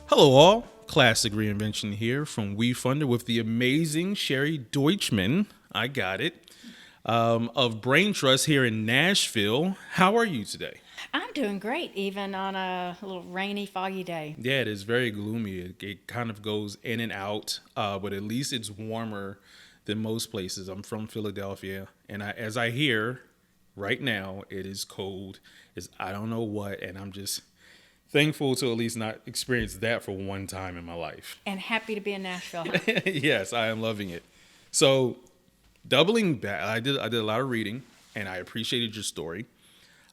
Hello, all. Classic reinvention here from WeFunder with the amazing Sherry Deutschmann. I got it. Of BrainTrust here in Nashville. How are you today? I'm doing great, even on a little rainy, foggy day. Yeah, it is very gloomy. It kind of goes in and out, but at least it's warmer than most places. I'm from Philadelphia, and as I hear right now, it is cold. It's I don't know what, and I'm just thankful to at least not experience that for one time in my life. And happy to be in Nashville, huh? Yes, I am loving it. So, doubling back, I did a lot of reading, and I appreciated your story.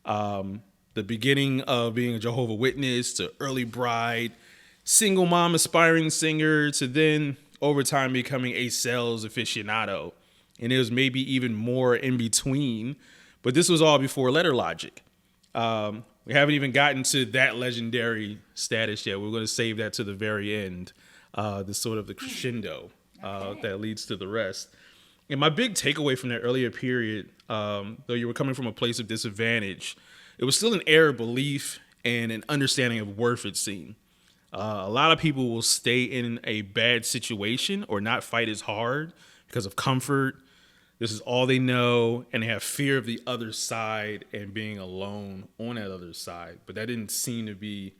The beginning of being a Jehovah Witness to early bride, single mom, aspiring singer, to then over time becoming a sales aficionado, and it was maybe even more in between. But this was all before Letter Logic. We haven't even gotten to that legendary status yet. We're going to save that to the very end, the sort of the crescendo Okay. that leads to the rest. And my big takeaway from that earlier period, though you were coming from a place of disadvantage, it was still an air of belief and an understanding of worth, it seemed. A lot of people will stay in a bad situation or not fight as hard because of comfort. This is all they know, and they have fear of the other side and being alone on that other side. But that didn't seem to be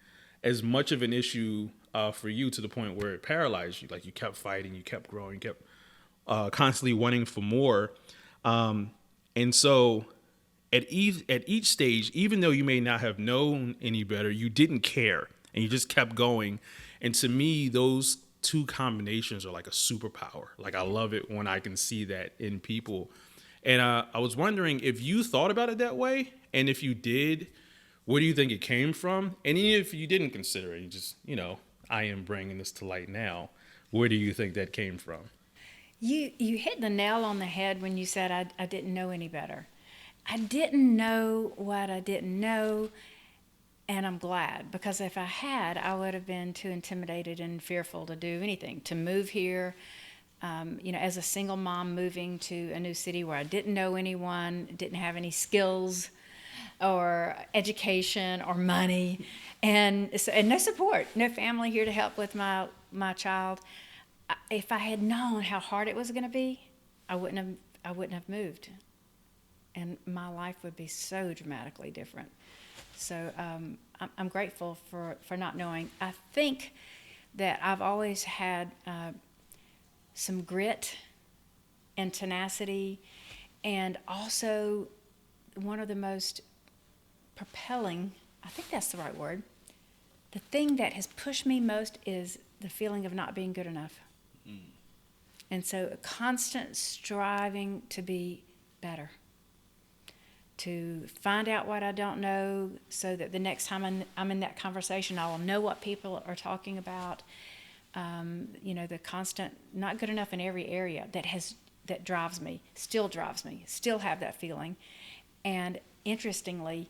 as much of an issue for you, to the point where it paralyzed you. Like, you kept fighting, you kept growing, you kept constantly wanting for more. And so at each stage, even though you may not have known any better, you didn't care and you just kept going. And to me, those two combinations are like a superpower. Like, I love it when I can see that in people. And I was wondering if you thought about it that way. And if you did, where do you think it came from? And even if you didn't consider it, you just, I am bringing this to light now. Where do you think that came from? You hit the nail on the head when you said I didn't know any better. I didn't know what I didn't know, and I'm glad, because if I had, I would have been too intimidated and fearful to do anything. To move here, as a single mom moving to a new city where I didn't know anyone, didn't have any skills or education or money, and no support, no family here to help with my child. If I had known how hard it was going to be, I wouldn't have moved, and my life would be so dramatically different. So I'm grateful for not knowing. I think that I've always had some grit and tenacity, and also one of the most propelling, I think that's the right word, the thing that has pushed me most is the feeling of not being good enough. And so a constant striving to be better, to find out what I don't know so that the next time I'm in that conversation, I will know what people are talking about. The constant not good enough in every area that drives me, still have that feeling. And interestingly,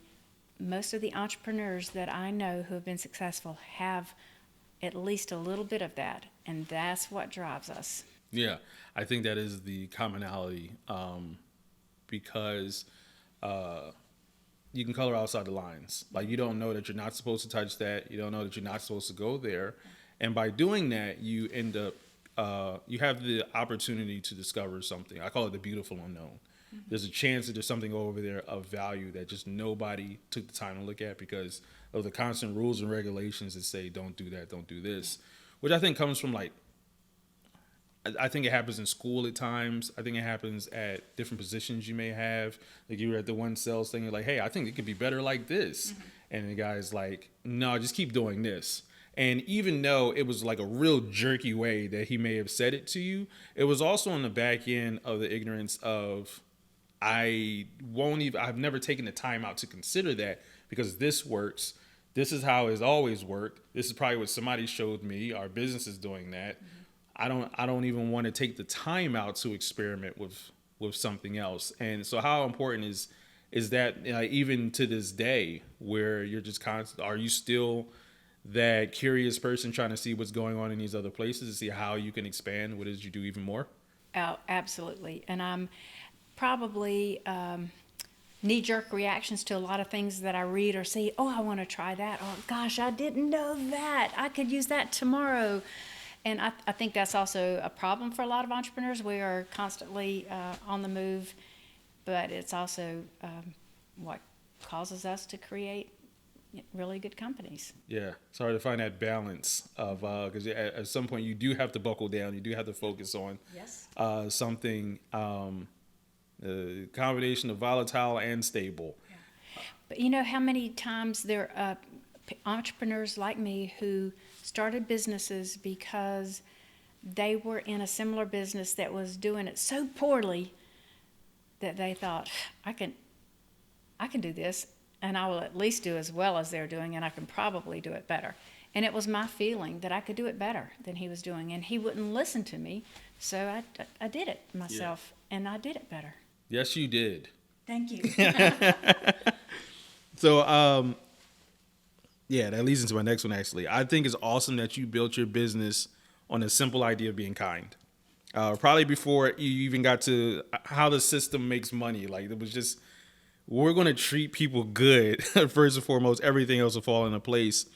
most of the entrepreneurs that I know who have been successful have at least a little bit of that, and that's what drives us. Yeah, I think that is the commonality, because uh, you can color outside the lines. Like, you don't know that you're not supposed to touch that. You don't know that you're not supposed to go there. And by doing that, you end up, you have the opportunity to discover something. I call it the beautiful unknown. There's a chance that there's something over there of value that just nobody took the time to look at because of the constant rules and regulations that say, don't do that, don't do this, which I think comes from, like, I think it happens in school at times. I think it happens at different positions you may have. Like, you were at the one sales thing, you're like, hey, I think it could be better like this. And the guy's like, no, just keep doing this. And even though it was like a real jerky way that he may have said it to you, it was also on the back end of the ignorance of, I've never taken the time out to consider that because this works. This is how it's always worked. This is probably what somebody showed me. Our business is doing that. I don't even want to take the time out to experiment with something else. And so how important is that, even to this day, where you're just constant, are you still that curious person trying to see what's going on in these other places to see how you can expand what it is you do even more? Oh, absolutely. And I'm probably knee-jerk reactions to a lot of things that I read or see. Oh, I want to try that. Oh, gosh, I didn't know that. I could use that tomorrow. And I think that's also a problem for a lot of entrepreneurs. We are constantly on the move, but it's also what causes us to create really good companies. Yeah, it's hard to find that balance of because at some point you do have to buckle down. You do have to focus on Yes. something combination of volatile and stable. But you know how many times there are entrepreneurs like me who started businesses because they were in a similar business that was doing it so poorly that they thought, I can do this, and I will at least do as well as they're doing, and I can probably do it better. And it was my feeling that I could do it better than he was doing, and he wouldn't listen to me, so I did it myself, and I did it better. Yes, you did. Thank you. So, yeah, that leads into my next one, actually. I think it's awesome that you built your business on a simple idea of being kind. Probably before you even got to how the system makes money. Like, it was just, we're going to treat people good, first and foremost. Everything else will fall into place.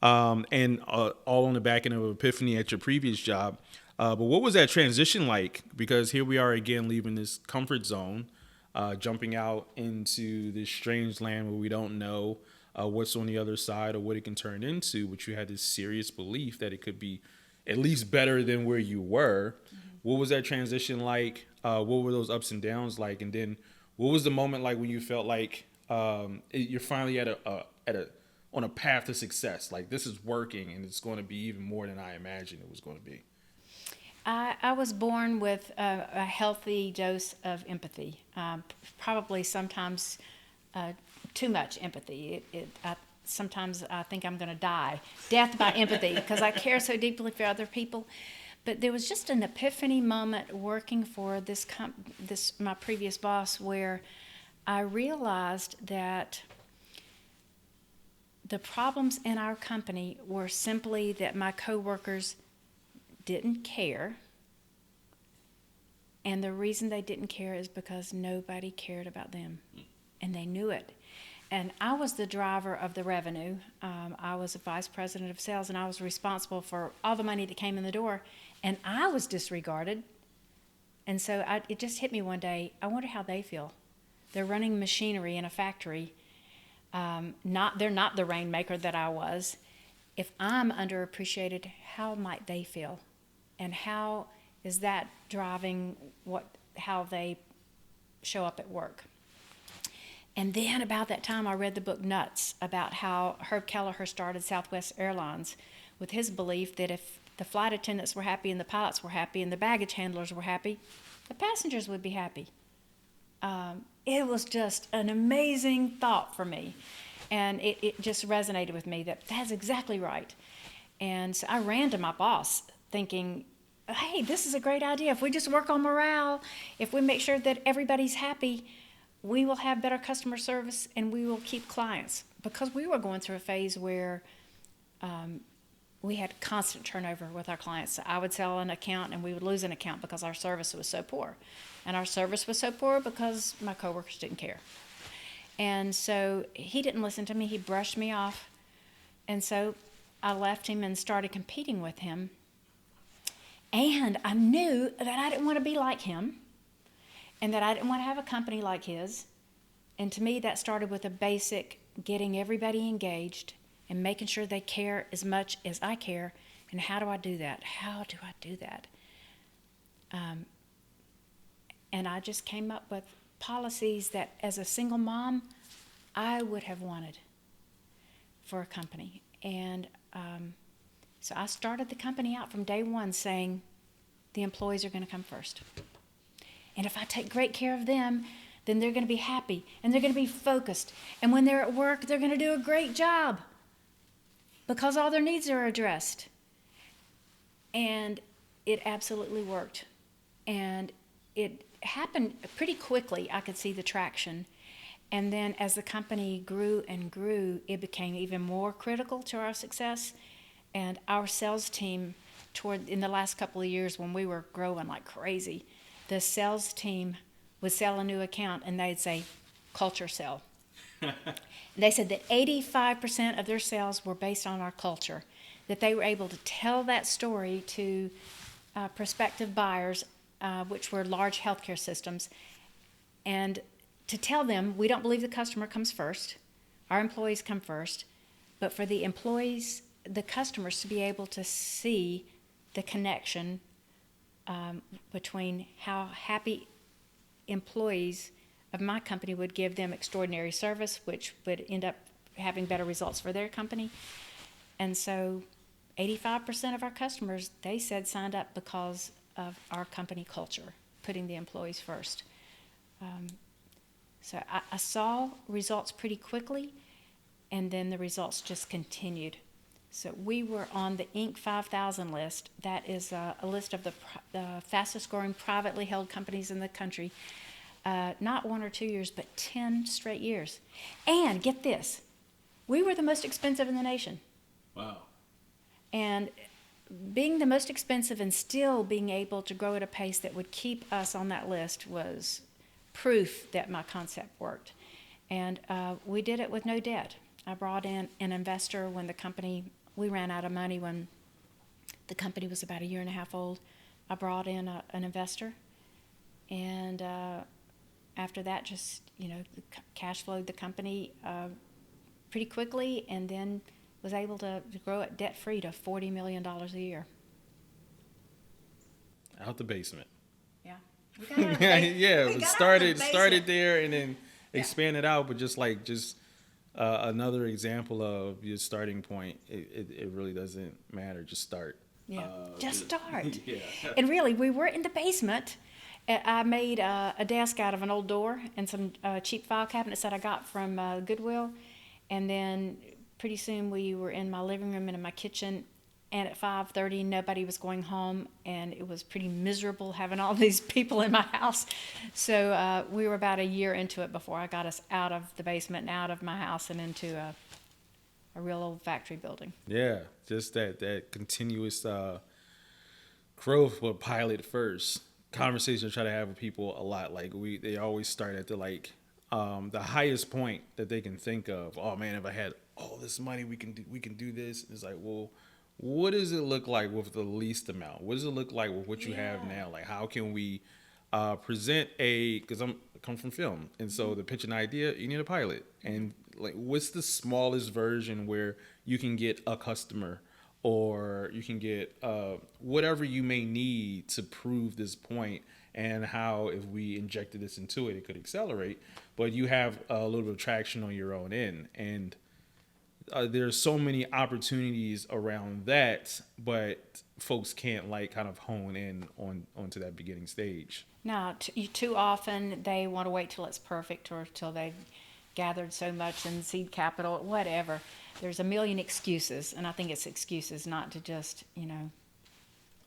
And all on the back end of epiphany at your previous job. But what was that transition like? Because here we are again, leaving this comfort zone, jumping out into this strange land where we don't know what's on the other side or what it can turn into. But you had this serious belief that it could be at least better than where you were. Mm-hmm. What was that transition like? What were those ups and downs like? And then what was the moment like when you felt like you're finally on a path to success? Like, this is working and it's going to be even more than I imagined it was going to be. I was born with a healthy dose of empathy, probably sometimes too much empathy. Sometimes I think I'm going to die. Death by empathy, because I care so deeply for other people. But there was just an epiphany moment working for this my previous boss, where I realized that the problems in our company were simply that my coworkers didn't care, and the reason they didn't care is because nobody cared about them, and they knew it. And I was the driver of the revenue. I was a vice president of sales, and I was responsible for all the money that came in the door, and I was disregarded. And so it just hit me one day, I wonder how they feel. They're running machinery in a factory. They're not the rainmaker that I was. If I'm underappreciated, how might they feel? And how is that driving how they show up at work? And then about that time, I read the book Nuts, about how Herb Kelleher started Southwest Airlines with his belief that if the flight attendants were happy and the pilots were happy and the baggage handlers were happy, the passengers would be happy. It was just an amazing thought for me. And it just resonated with me that that's exactly right. And so I ran to my boss thinking, hey, this is a great idea. If we just work on morale, if we make sure that everybody's happy, we will have better customer service and we will keep clients. Because we were going through a phase where we had constant turnover with our clients. I would sell an account and we would lose an account because our service was so poor. And our service was so poor because my coworkers didn't care. And so he didn't listen to me. He brushed me off. And so I left him and started competing with him. And I knew that I didn't want to be like him and that I didn't want to have a company like his. And to me, that started with a basic getting everybody engaged and making sure they care as much as I care. And how do I do that? How do I do that? And I just came up with policies that as a single mom, I would have wanted for a company. And so I started the company out from day one saying the employees are going to come first. And if I take great care of them, then they're going to be happy and they're going to be focused. And when they're at work, they're going to do a great job because all their needs are addressed. And it absolutely worked. And it happened pretty quickly. I could see the traction. And then as the company grew and grew, it became even more critical to our success. And our sales team, in the last couple of years when we were growing like crazy, the sales team would sell a new account and they'd say, culture sell. They said that 85% of their sales were based on our culture, that they were able to tell that story to prospective buyers, which were large healthcare systems, and to tell them, we don't believe the customer comes first, our employees come first, but for the employees, the customers, to be able to see the connection between how happy employees of my company would give them extraordinary service, which would end up having better results for their company. And so 85% of our customers, they said, signed up because of our company culture, putting the employees first. So I saw results pretty quickly, and then the results just continued. So we were on the Inc. 5000 list. That is a list of the fastest growing privately held companies in the country. Not 1 or 2 years, but 10 straight years. And get this, we were the most expensive in the nation. Wow. And being the most expensive and still being able to grow at a pace that would keep us on that list was proof that my concept worked. And we did it with no debt. I brought in an investor when we ran out of money when the company was about 1.5 years old. I brought in an investor, and after that, just, cash flowed the company pretty quickly, and then was able to grow it debt-free to $40 million a year. Out the basement. Yeah. Yeah, it started there and then expanded out, but just another example of your starting point. It really doesn't matter. Just start. Yeah, just start. Yeah. And really, we were in the basement. I made a desk out of an old door and some cheap file cabinets that I got from Goodwill. And then pretty soon we were in my living room and in my kitchen. And at 5:30, nobody was going home. And it was pretty miserable having all these people in my house. So we were about 1 year into it before I got us out of the basement and out of my house and into a real old factory building. Yeah, just that continuous growth with pilot first. Conversations I try to have with people a lot. They always start at the highest point that they can think of. Oh man, if I had all this money, we can do this. It's like, well, what does it look like with the least amount? What does it look like with what you have now? Like, how can we present because I come from film, and so to pitch an idea, you need a pilot. And what's the smallest version where you can get a customer, or you can get whatever you may need to prove this point, and how if we injected this into it, it could accelerate. But you have a little bit of traction on your own end, and there's so many opportunities around that, but folks can't kind of hone in onto that beginning stage. No, too often they want to wait till it's perfect or till they've gathered so much in seed capital, whatever. There's a million excuses, and I think it's excuses not to just,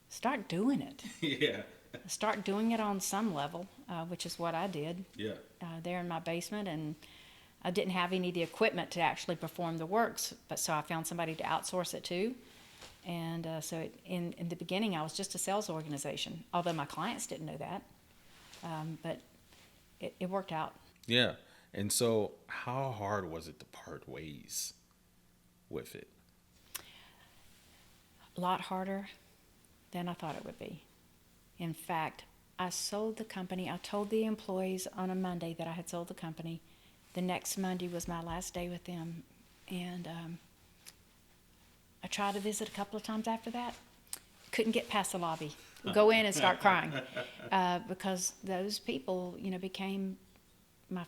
start doing it. Yeah. Start doing it on some level, which is what I did. Yeah. There in my basement, and I didn't have any of the equipment to actually perform the works, but so I found somebody to outsource it to. And so in the beginning, I was just a sales organization, although my clients didn't know that. But it worked out. Yeah. And so how hard was it to part ways with it? A lot harder than I thought it would be. In fact, I sold the company. I told the employees on a Monday that I had sold the company. The next Monday was my last day with them. And I tried to visit a couple of times after that. Couldn't get past the lobby. Go in and start crying. Because those people, became my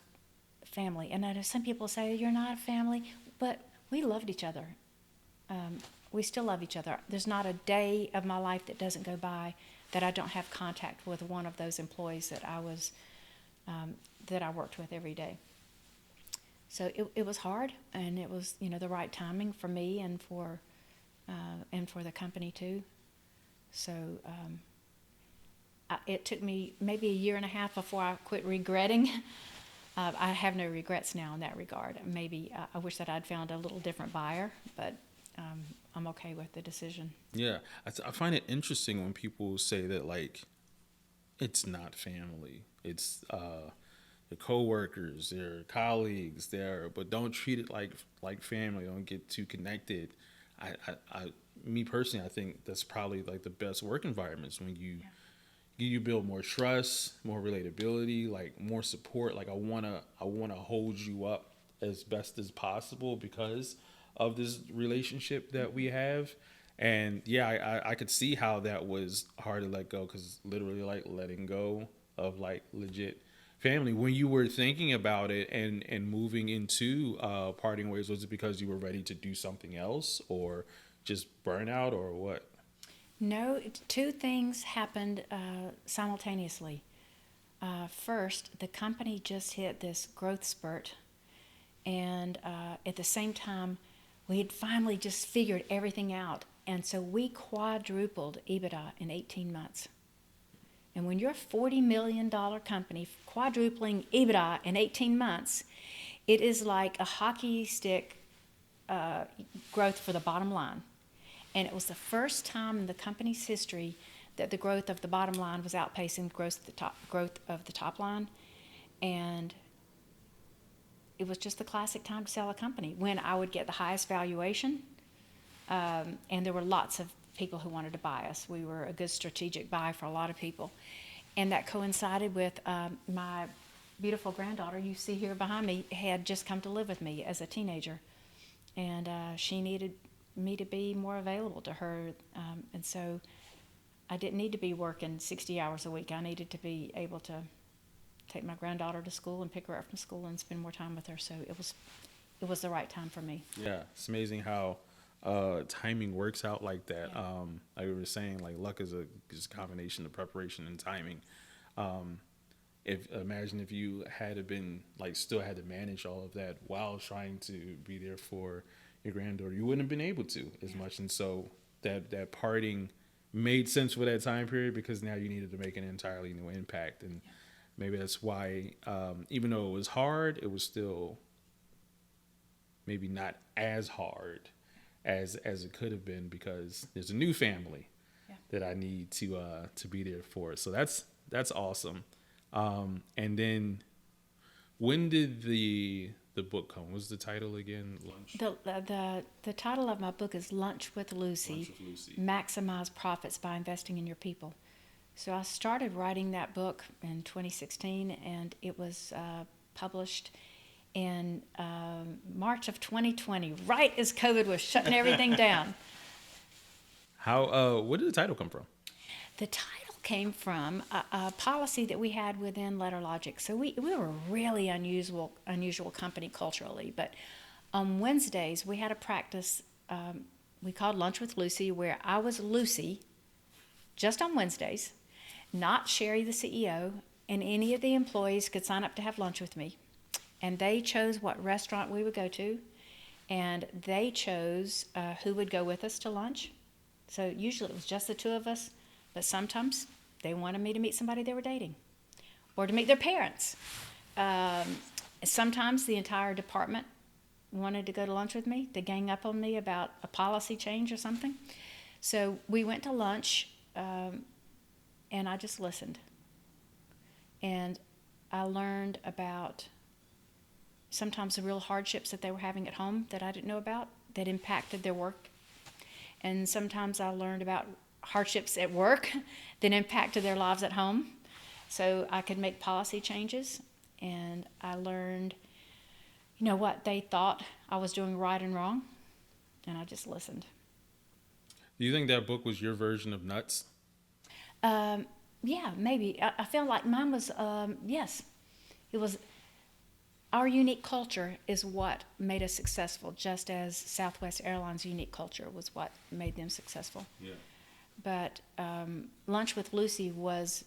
family. And I know some people say, you're not a family. But we loved each other. We still love each other. There's not a day of my life that doesn't go by that I don't have contact with one of those employees that I worked with every day. So it was hard, and it was the right timing for me and for the company too. So it took me maybe 1.5 years before I quit regretting. I have no regrets now in that regard. Maybe I wish that I'd found a little different buyer, but I'm okay with the decision. Yeah, I find it interesting when people say that it's not family. It's their coworkers, their colleagues, but don't treat it like family. Don't get too connected. Me personally, I think that's probably like the best work environments when you build more trust, more relatability, like more support. Like I wanna hold you up as best as possible because of this relationship that we have. And yeah, I could see how that was hard to let go, because literally like letting go of like legit family. When you were thinking about it and moving into parting ways, was it because you were ready to do something else, or just burnout, or what? No, two things happened simultaneously. First, the company just hit this growth spurt, and at the same time, we had finally just figured everything out. And so we quadrupled EBITDA in 18 months. And when you're a $40 million company, quadrupling EBITDA in 18 months, it is like a hockey stick growth for the bottom line. And it was the first time in the company's history that the growth of the bottom line was outpacing the growth of the top line. And it was just the classic time to sell a company, when I would get the highest valuation, and there were lots of people who wanted to buy us. We were a good strategic buy for a lot of people. And that coincided with my beautiful granddaughter, you see here behind me, had just come to live with me as a teenager. And she needed me to be more available to her. And so I didn't need to be working 60 hours a week. I needed to be able to take my granddaughter to school and pick her up from school and spend more time with her. So it was the right time for me. Yeah, it's amazing how timing works out like that. Yeah. Like we were saying, like luck is a combination of preparation and timing. If imagine if you had been like still had to manage all of that while trying to be there for your granddaughter, you wouldn't have been able to as much. And so that parting made sense for that time period, because now you needed to make an entirely new impact. And maybe that's why, even though it was hard, it was still maybe not as hard as it could have been, because there's a new family that I need to be there for. So that's awesome. And then when did the book come? What was the title again? Lunch. The title of my book is Lunch with Lucy. Lunch with Lucy. Maximize Profits by Investing in Your People. So I started writing that book in 2016, and it was published in March of 2020, right as COVID was shutting everything down. Where did the title come from? The title came from a policy that we had within LetterLogic. So we were a really unusual company culturally, but on Wednesdays we had a practice we called Lunch with Lucy, where I was Lucy just on Wednesdays, not Sherry the CEO, and any of the employees could sign up to have lunch with me. And they chose what restaurant we would go to, and they chose who would go with us to lunch. So usually it was just the two of us, but sometimes they wanted me to meet somebody they were dating or to meet their parents. Sometimes the entire department wanted to go to lunch with me, to gang up on me about a policy change or something. So we went to lunch, and I just listened. And I learned about sometimes the real hardships that they were having at home that I didn't know about, that impacted their work. And sometimes I learned about hardships at work that impacted their lives at home. So I could make policy changes. And I learned, what they thought I was doing right and wrong. And I just listened. Do you think that book was your version of Nuts? Yeah, maybe. I feel like mine was, yes. It was. Our unique culture is what made us successful, just as Southwest Airlines' unique culture was what made them successful. Yeah. But Lunch with Lucy was,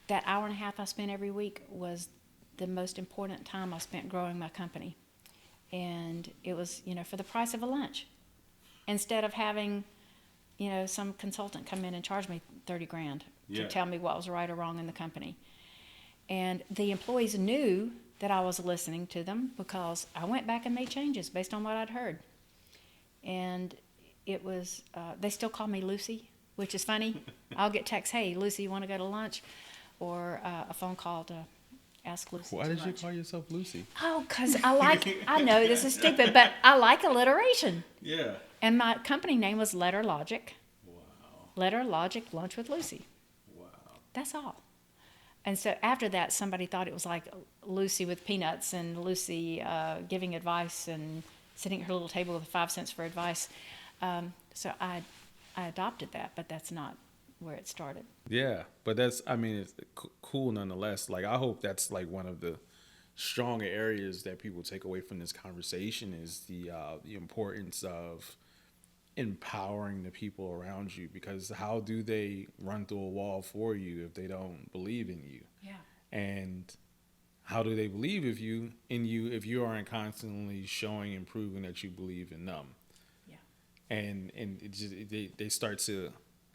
that hour and a half I spent every week was the most important time I spent growing my company. And it was, for the price of a lunch. Instead of having, some consultant come in and charge me $30,000 to tell me what was right or wrong in the company. And the employees knew that I was listening to them, because I went back and made changes based on what I'd heard. And it was, they still call me Lucy, which is funny. I'll get texts, hey, Lucy, you want to go to lunch? or a phone call to ask Lucy. Why did you call yourself Lucy? Oh, because I know this is stupid, but I like alliteration. Yeah. And my company name was Letter Logic. Wow. Letter Logic Lunch with Lucy. Wow. That's all. And so after that, somebody thought it was like Lucy with peanuts and Lucy giving advice and sitting at her little table with 5 cents for advice. So I adopted that, but that's not where it started. Yeah, but it's cool nonetheless. Like, I hope that's like one of the stronger areas that people take away from this conversation is the importance of empowering the people around you, because how do they run through a wall for you if they don't believe in you? Yeah. And how do they believe if you aren't constantly showing and proving that you believe in them? Yeah. And it just, they start to,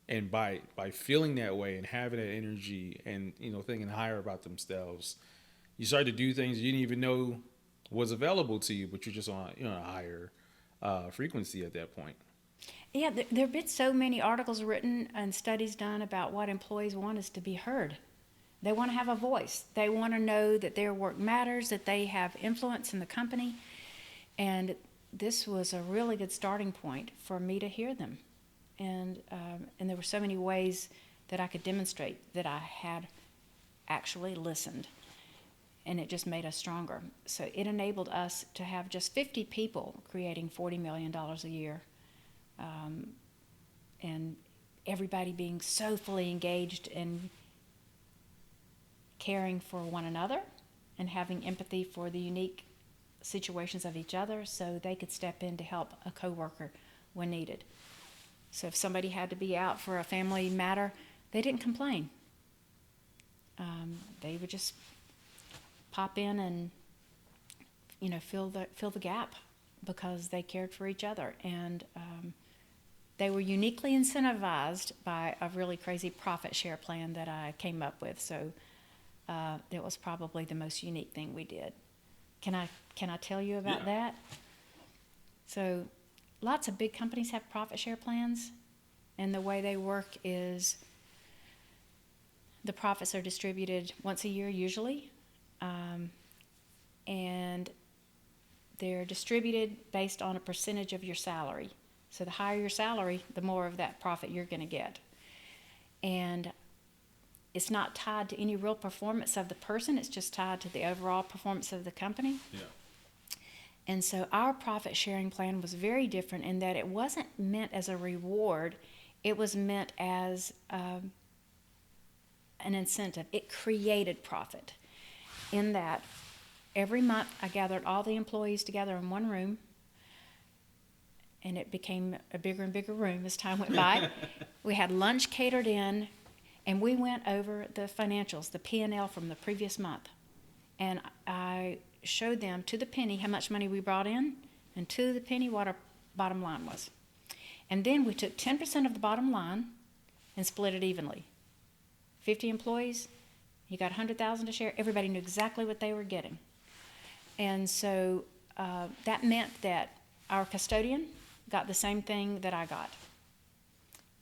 and by feeling that way and having that energy and thinking higher about themselves, you start to do things you didn't even know was available to you, but you're just on a higher frequency at that point. Yeah, there have been so many articles written and studies done about what employees want is to be heard. They want to have a voice. They want to know that their work matters, that they have influence in the company. And this was a really good starting point for me to hear them. And there were so many ways that I could demonstrate that I had actually listened. And it just made us stronger. So it enabled us to have just 50 people creating $40 million a year. And everybody being so fully engaged in caring for one another and having empathy for the unique situations of each other so they could step in to help a coworker when needed. So if somebody had to be out for a family matter, they didn't complain. They would just pop in and fill the gap because they cared for each other. And they were uniquely incentivized by a really crazy profit share plan that I came up with. So that was probably the most unique thing we did. Can I tell you about that? So lots of big companies have profit share plans, and the way they work is the profits are distributed once a year usually, and they're distributed based on a percentage of your salary. So the higher your salary, the more of that profit you're going to get. And it's not tied to any real performance of the person, it's just tied to the overall performance of the company. Yeah. And so our profit sharing plan was very different in that it wasn't meant as a reward, it was meant as an incentive. It created profit in that every month I gathered all the employees together in one room, and it became a bigger and bigger room as time went by. We had lunch catered in, and we went over the financials, the P&L from the previous month. And I showed them to the penny how much money we brought in, and to the penny what our bottom line was. And then we took 10% of the bottom line and split it evenly. 50 employees, you got $100,000 to share. Everybody knew exactly what they were getting. And so that meant that our custodian got the same thing that I got.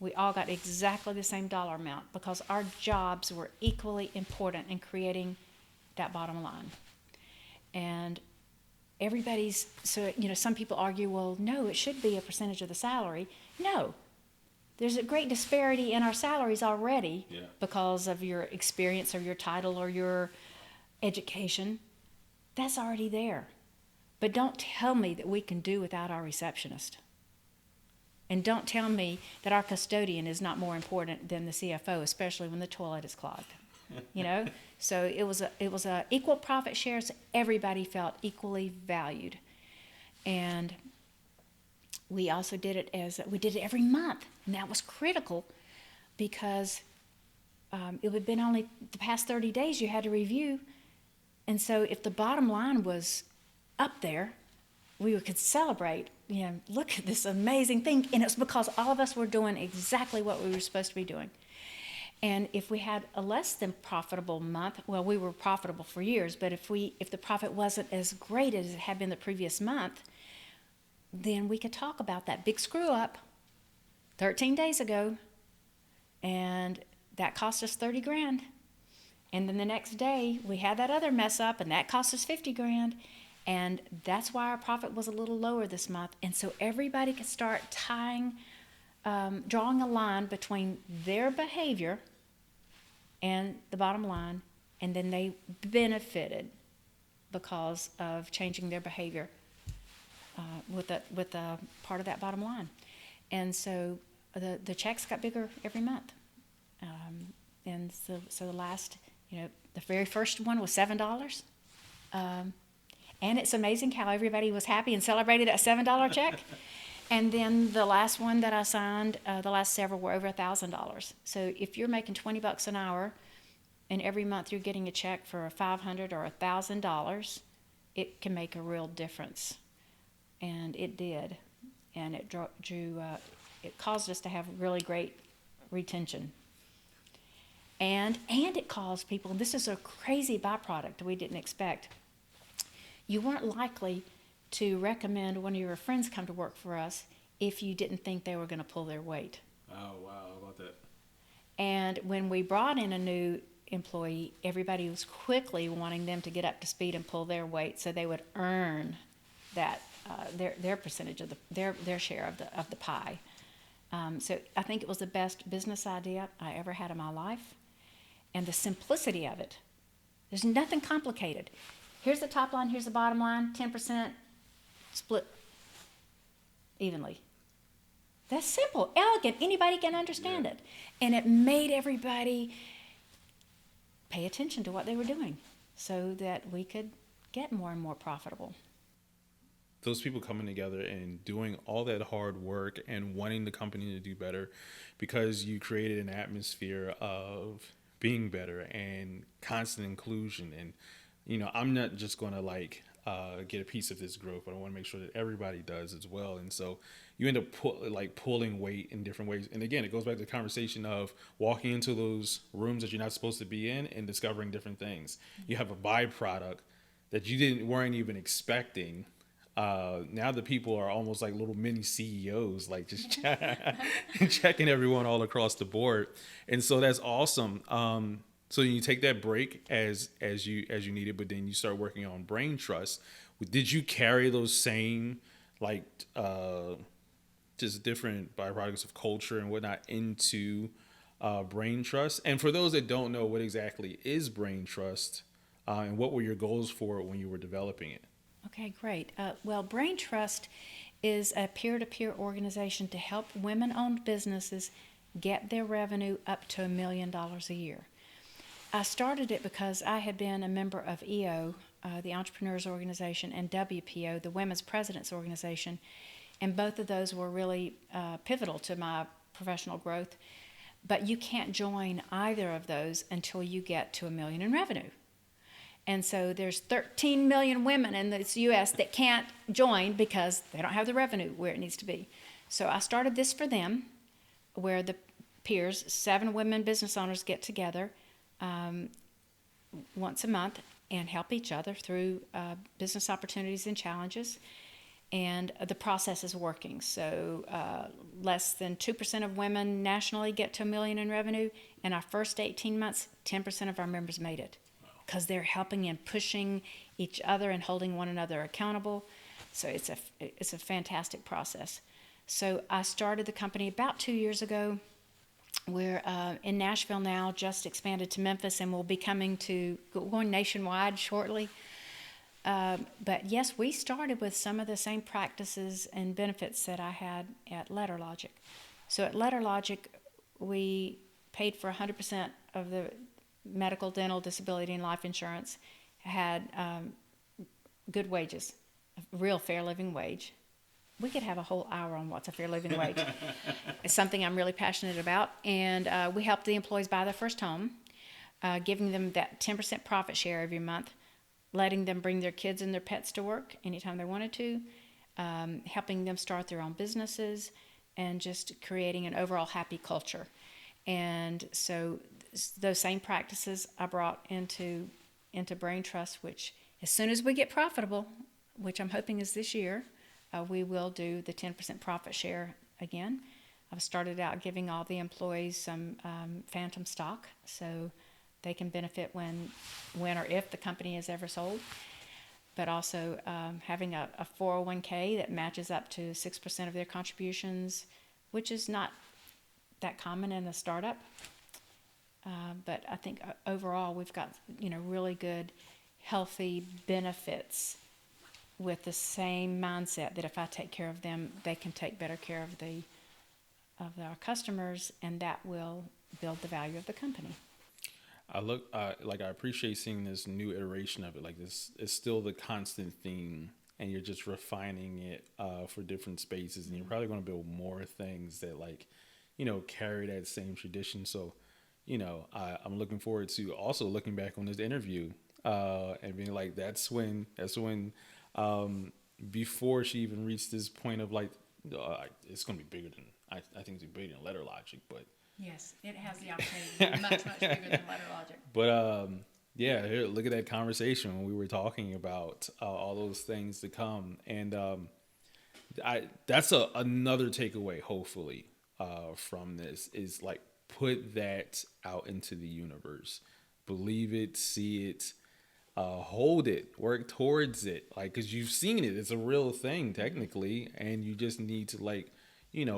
We all got exactly the same dollar amount because our jobs were equally important in creating that bottom line. And some people argue, well, no, it should be a percentage of the salary. No, there's a great disparity in our salaries already because of your experience or your title or your education. That's already there. But don't tell me that we can do without our receptionist. And don't tell me that our custodian is not more important than the CFO, especially when the toilet is clogged. So it was a equal profit share, so everybody felt equally valued. And we also did it every month, and that was critical because it had been only the past 30 days you had to review. And so if the bottom line was up there, we could celebrate, look at this amazing thing. And it's because all of us were doing exactly what we were supposed to be doing. And if we had a less than profitable month, well, we were profitable for years, but if the profit wasn't as great as it had been the previous month, then we could talk about that big screw up 13 days ago, and that cost us $30,000. And then the next day we had that other mess up, and that cost us 50 grand. And that's why our profit was a little lower this month. And so everybody could start drawing a line between their behavior and the bottom line, and then they benefited because of changing their behavior with a part of that bottom line. And so the checks got bigger every month. And so the last, the very first one was $7. And it's amazing how everybody was happy and celebrated that $7 check. And then the last one that I signed, the last several were over $1,000. So if you're making $20 an hour, and every month you're getting a check for $500 or $1,000, it can make a real difference. And it did. And it it caused us to have really great retention. And it caused people, and this is a crazy byproduct we didn't expect, you weren't likely to recommend one of your friends come to work for us if you didn't think they were going to pull their weight. Oh, wow, how about that? And when we brought in a new employee, everybody was quickly wanting them to get up to speed and pull their weight so they would earn that their percentage of their share of the pie. So I think it was the best business idea I ever had in my life, and the simplicity of it. There's nothing complicated. Here's the top line, here's the bottom line, 10% split evenly. That's simple, elegant, anybody can understand it. And it made everybody pay attention to what they were doing so that we could get more and more profitable. Those people coming together and doing all that hard work and wanting the company to do better because you created an atmosphere of being better and constant inclusion. And, I'm not just going to get a piece of this growth, but I want to make sure that everybody does as well. And so you end up pulling weight in different ways. And again, it goes back to the conversation of walking into those rooms that you're not supposed to be in and discovering different things. You have a byproduct that you weren't even expecting. Now the people are almost like little mini CEOs, like just checking everyone all across the board. And so that's awesome. So you take that break as you needed, but then you start working on BrainTrust. Did you carry those same just different byproducts of culture and whatnot into BrainTrust? And for those that don't know, what exactly is BrainTrust, and what were your goals for it when you were developing it? Okay, great. Well, BrainTrust is a peer-to-peer organization to help women-owned businesses get their revenue up to $1 million a year. I started it because I had been a member of EO, the Entrepreneurs Organization, and WPO, the Women's Presidents Organization, and both of those were really pivotal to my professional growth. But you can't join either of those until you get to $1 million in revenue. And so there's 13 million women in the U.S. that can't join because they don't have the revenue where it needs to be. So I started this for them, where the peers, 7 women business owners, get together once a month and help each other through business opportunities and challenges. And the process is working. So less than 2% of women nationally get to $1 million in revenue. In our first 18 months, 10% of our members made it, because they're helping and pushing each other and holding one another accountable. So it's a fantastic process. So I started the company about 2 years ago. We're in Nashville now, just expanded to Memphis, and we'll be going nationwide shortly. But yes, we started with some of the same practices and benefits that I had at LetterLogic. So at LetterLogic, we paid for 100% of the medical, dental, disability, and life insurance, had good wages, a real fair living wage. We could have a whole hour on what's a fair living wage. It's something I'm really passionate about. And we helped the employees buy their first home, giving them that 10% profit share every month, letting them bring their kids and their pets to work anytime they wanted to, helping them start their own businesses, and just creating an overall happy culture. And so those same practices I brought into BrainTrust, which as soon as we get profitable, which I'm hoping is this year, we will do the 10% profit share again. I've started out giving all the employees some phantom stock, so they can benefit when or if the company is ever sold. But also having a 401k that matches up to 6% of their contributions, which is not that common in a startup. But I think overall we've got, really good, healthy benefits with the same mindset that if I take care of them, they can take better care of our customers, and that will build the value of the company. I appreciate seeing this new iteration of it. Like, this is still the constant theme, and you're just refining it for different spaces, and you're probably going to build more things that carry that same tradition. So, I'm looking forward to also looking back on this interview and being like, that's when before she even reached this point of it's going to be bigger than I think it's bigger than Letter Logic, but. Yes, it has the opportunity to be much, much bigger than Letter Logic. But here, look at that conversation when we were talking about all those things to come, and that's another takeaway. Hopefully, from this is put that out into the universe, believe it, see it, hold it, work towards it, because you've seen it. It's a real thing technically, and you just need to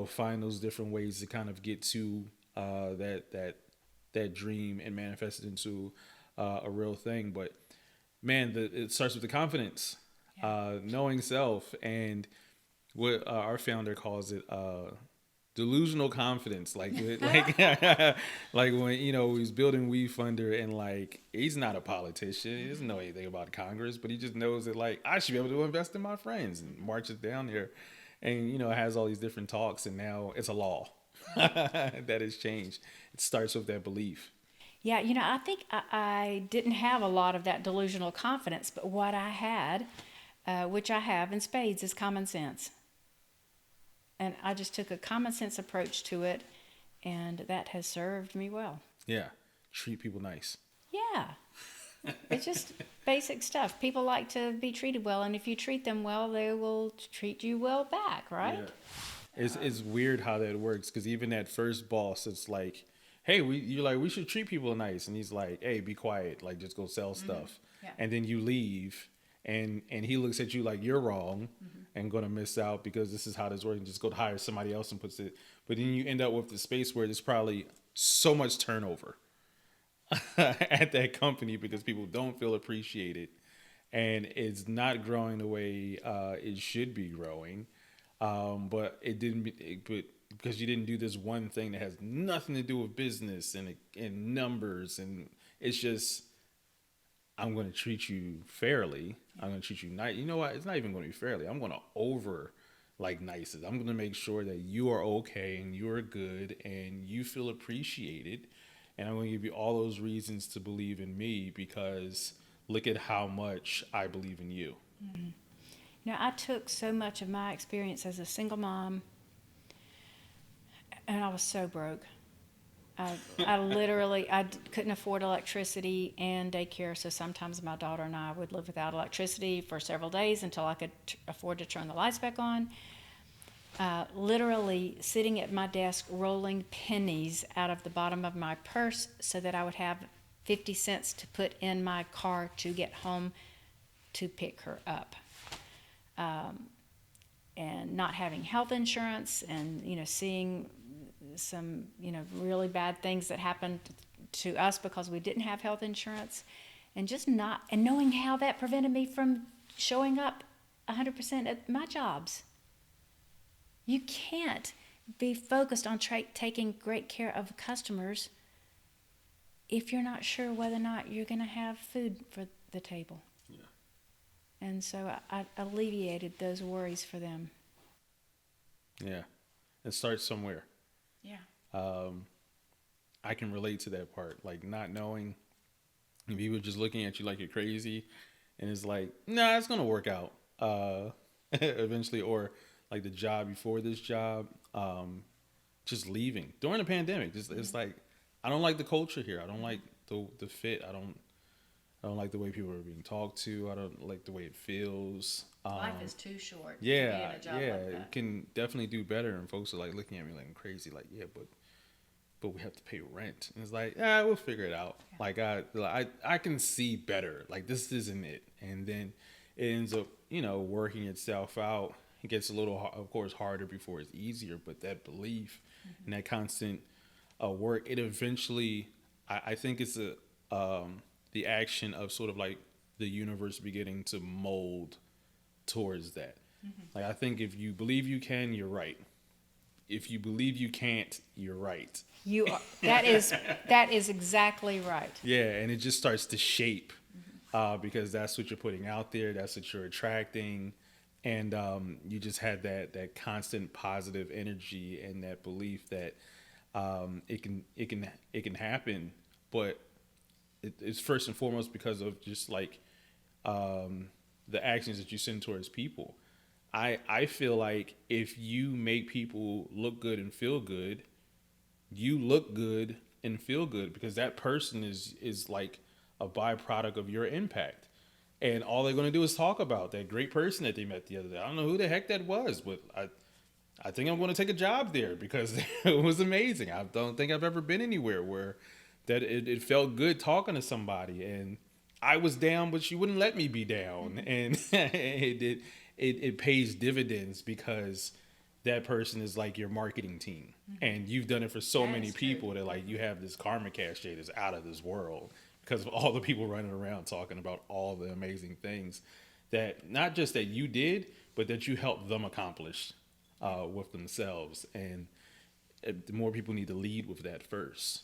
find those different ways to kind of get to. That dream and manifest it into a real thing. But man, it starts with the confidence, knowing self, and what our founder calls it delusional confidence. Like when he's building WeFunder, and he's not a politician, he doesn't know anything about Congress, but he just knows that I should be able to invest in my friends, and marches down there, and has all these different talks, and now it's a law. That has changed. It starts with that belief. Yeah, I think I didn't have a lot of that delusional confidence, but what I had, which I have in spades, is common sense. And I just took a common sense approach to it, and that has served me well. Yeah, treat people nice. Yeah, it's just basic stuff. People like to be treated well, and if you treat them well, they will treat you well back, right? Yeah. It's weird how that works, because even that first boss, it's like, hey, we should treat people nice, and he's like, hey, be quiet, just go sell stuff. Yeah. And then you leave, and he looks at you like you're wrong and going to miss out because this is how this works, and just go to hire somebody else and puts it. But then you end up with the space where there's probably so much turnover at that company because people don't feel appreciated, and it's not growing the way it should be growing. But it didn't. Because you didn't do this one thing that has nothing to do with business and numbers, and it's just, I'm going to treat you fairly. I'm going to treat you nice. You know what? It's not even going to be fairly. I'm going to over nices. I'm going to make sure that you are okay and you are good and you feel appreciated, and I'm going to give you all those reasons to believe in me because look at how much I believe in you. Mm-hmm. I took so much of my experience as a single mom, and I was so broke. I literally couldn't afford electricity and daycare, so sometimes my daughter and I would live without electricity for several days until I could afford to turn the lights back on. Literally sitting at my desk rolling pennies out of the bottom of my purse so that I would have 50 cents to put in my car to get home to pick her up. And not having health insurance, and seeing some really bad things that happened to us because we didn't have health insurance, and just and knowing how that prevented me from showing up 100% at my jobs. You can't be focused on taking great care of customers if you're not sure whether or not you're going to have food for the table. And so I alleviated those worries for them. Yeah. It starts somewhere. Yeah. I can relate to that part. Not knowing, people just looking at you like you're crazy, and it's like, nah, it's going to work out eventually. Or the job before this job, just leaving during the pandemic. It's like, I don't like the culture here. I don't like the fit. I don't like the way people are being talked to. I don't like the way it feels. Life is too short yeah, to be in a job like that. It can definitely do better. And folks are looking at me like I'm crazy. Yeah, but but we have to pay rent. And it's like, we'll figure it out. Like I can see better. Like this isn't it. And then it ends up, working itself out. It gets a little, of course, harder before it's easier. But that belief and that constant work, it eventually, I think it's the action of sort of like the universe beginning to mold towards that. Like I think if you believe you can, you're right. If you believe you can't, you're right. You are. That is exactly right. Yeah, and it just starts to shape because that's what you're putting out there. That's what you're attracting, and you just had that constant positive energy and that belief that it can happen. But it's first and foremost because of just like the actions that you send towards people. I feel like if you make people look good and feel good, you look good and feel good because that person is like a byproduct of your impact. And all they're going to do is talk about that great person that they met the other day. I don't know who the heck that was, but I think I'm going to take a job there because it was amazing. I don't think I've ever been anywhere where that it felt good talking to somebody. And I was down, but she wouldn't let me be down. And it pays dividends because that person is like your marketing team. And you've done it for so many people that like you have this karma cachet that's out of this world because of all the people running around talking about all the amazing things that not just that you did, but that you helped them accomplish with themselves. And the more people need to lead with that first.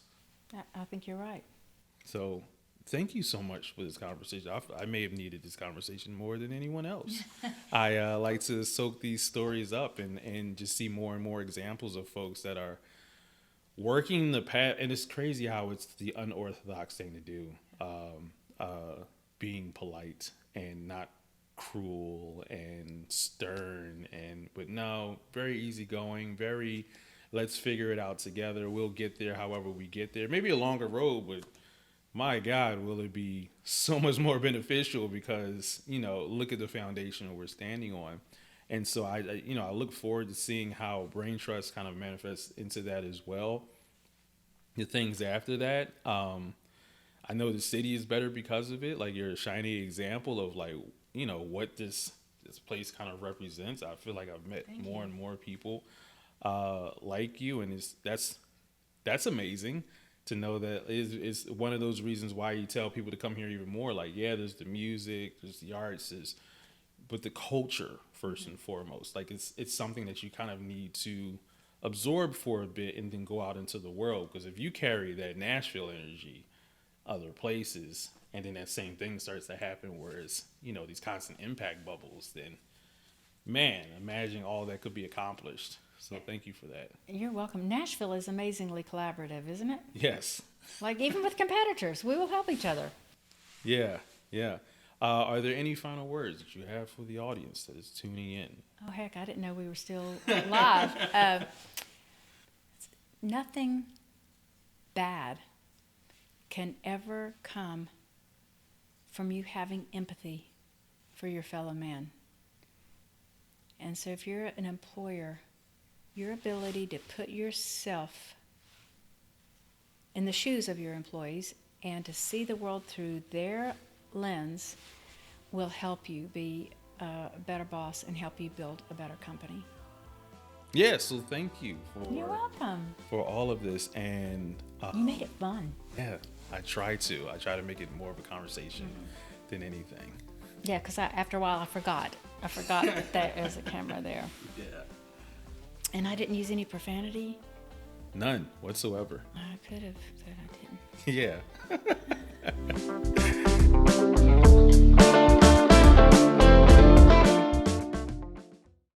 I think you're right. So thank you so much for this conversation. I may have needed this conversation more than anyone else. I like to soak these stories up and just see more and more examples of folks that are working the path. And it's crazy how it's the unorthodox thing to do, being polite and not cruel and stern. But no, very easygoing, very let's figure it out together. We'll get there however we get there. Maybe a longer road, but my God, will it be so much more beneficial because, look at the foundation we're standing on. And so I look forward to seeing how BrainTrust kind of manifests into that as well. The things after that, I know the city is better because of it. Like you're a shining example of like, what this place kind of represents. I feel like I've met more and more people like you, and that's amazing to know that is one of those reasons why you tell people to come here even more. Like, yeah, there's the music, there's the arts, but the culture first and foremost. Like it's something that you kind of need to absorb for a bit and then go out into the world. Because if you carry that Nashville energy other places, and then that same thing starts to happen, whereas these constant impact bubbles, then man, imagine all that could be accomplished. So thank you for that. You're welcome. Nashville is amazingly collaborative, isn't it? Yes. Like even with competitors, we will help each other. Yeah. Are there any final words that you have for the audience that is tuning in? Oh, heck, I didn't know we were still live. Nothing bad can ever come from you having empathy for your fellow man. And so if you're an employer, your ability to put yourself in the shoes of your employees and to see the world through their lens will help you be a better boss and help you build a better company. Yeah, so thank you You're welcome. for all of this. And you made it fun. Yeah, I try to make it more of a conversation than anything. Yeah, because after a while I forgot that there is a camera there. Yeah. And I didn't use any profanity. None whatsoever. I could have, but I didn't. Yeah.